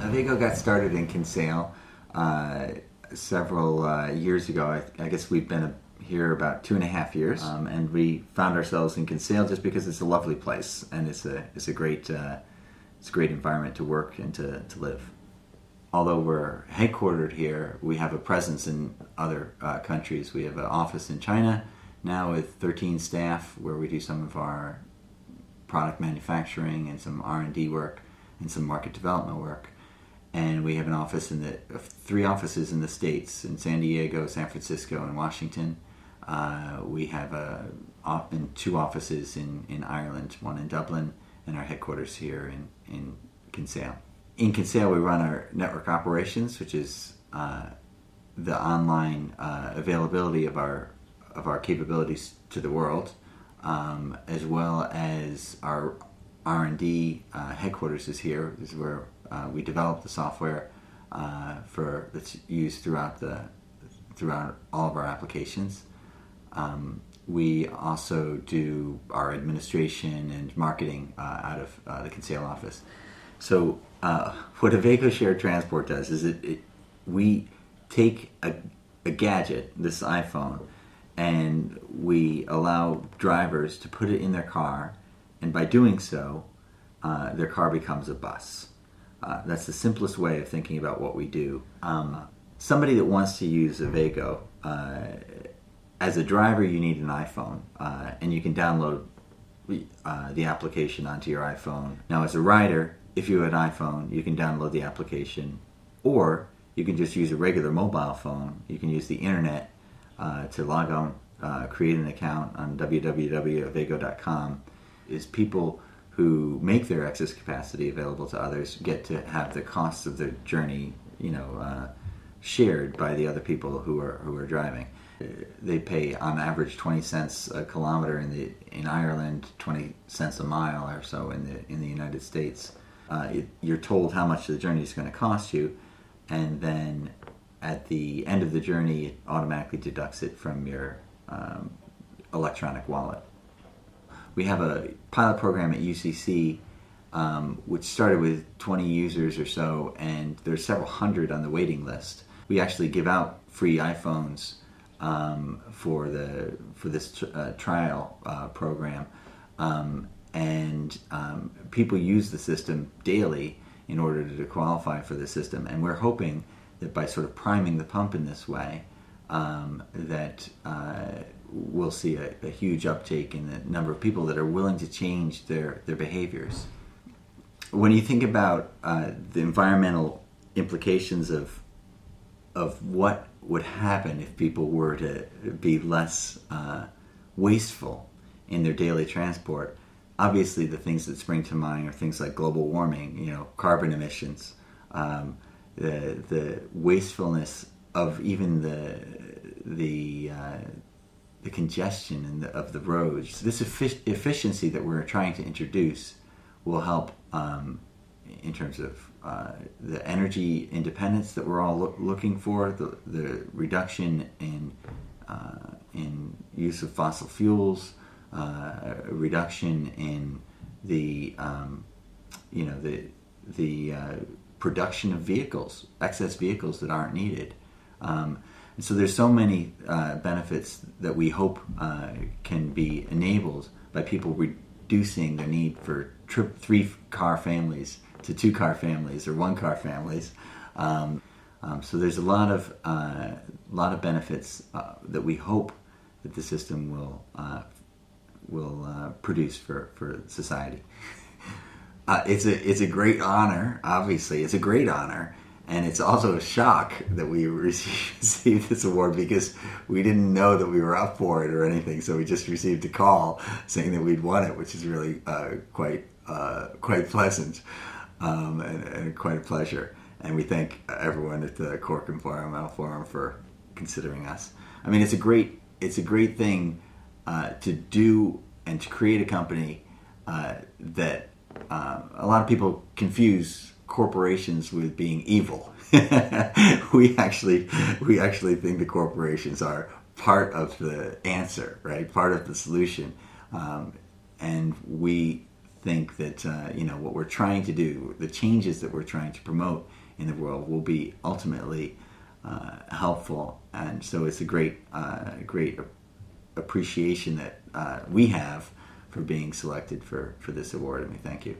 Avego got started in Kinsale several years ago. I guess we've been here about 2.5 years, and we found ourselves in Kinsale just because it's a lovely place and it's a great environment to work and to live. Although we're headquartered here, we have a presence in other countries. We have an office in China now with 13 staff, where we do some of our product manufacturing and some R&D work and some market development work. And we have an office three offices in the States, in San Diego, San Francisco, and Washington. We have two offices in Ireland, one in Dublin, and our headquarters here in Kinsale. In Kinsale, we run our network operations, which is the online availability of our capabilities to the world, as well as our R&D headquarters is here. This is where we develop the software that's used throughout all of our applications. We also do our administration and marketing out of the Kinsale office. So what Avego Shared Transport does is we take a gadget, this iPhone, and we allow drivers to put it in their car, and by doing so, their car becomes a bus. That's the simplest way of thinking about what we do. Somebody that wants to use Avego, as a driver, you need an iPhone, and you can download the application onto your iPhone. Now, as a rider, if you have an iPhone, you can download the application, or you can just use a regular mobile phone. You can use the internet to log on, create an account on www.avego.com. Is people who make their excess capacity available to others get to have the costs of their journey, shared by the other people who are driving. They pay on average 20 cents a kilometer in Ireland, 20 cents a mile or so in the United States. You're told how much the journey is going to cost you, and then at the end of the journey, it automatically deducts it from your electronic wallet. We have a pilot program at UCC, which started with 20 users or so, and there's several hundred on the waiting list. We actually give out free iPhones for this trial program, and people use the system daily in order to qualify for the system. And we're hoping that by sort of priming the pump in this way, that we'll see a huge uptake in the number of people that are willing to change their behaviors. When you think about the environmental implications of what would happen if people were to be less wasteful in their daily transport, obviously the things that spring to mind are things like global warming, carbon emissions, the wastefulness of even the congestion of the roads. This efficiency that we're trying to introduce will help in terms of the energy independence that we're all looking for, the reduction in use of fossil fuels, reduction in the production of vehicles, excess vehicles that aren't needed. And so there's so many benefits that we hope can be enabled by people reducing the need for 3-car families to 2-car families or 1-car families. So there's a lot of benefits that we hope that the system will produce for society. It's a great honor. Obviously, it's a great honor. And it's also a shock that we received this award, because we didn't know that we were up for it or anything. So we just received a call saying that we'd won it, which is really quite pleasant and quite a pleasure. And we thank everyone at the Cork Environmental Forum for considering us. I mean, it's a great thing to do and to create a company that a lot of people confuse corporations with being evil. we actually think the corporations are part of the answer, right? Part of the solution, and we think that what we're trying to do, the changes that we're trying to promote in the world, will be ultimately helpful. And so it's a great appreciation that we have for being selected for this award, and we thank you.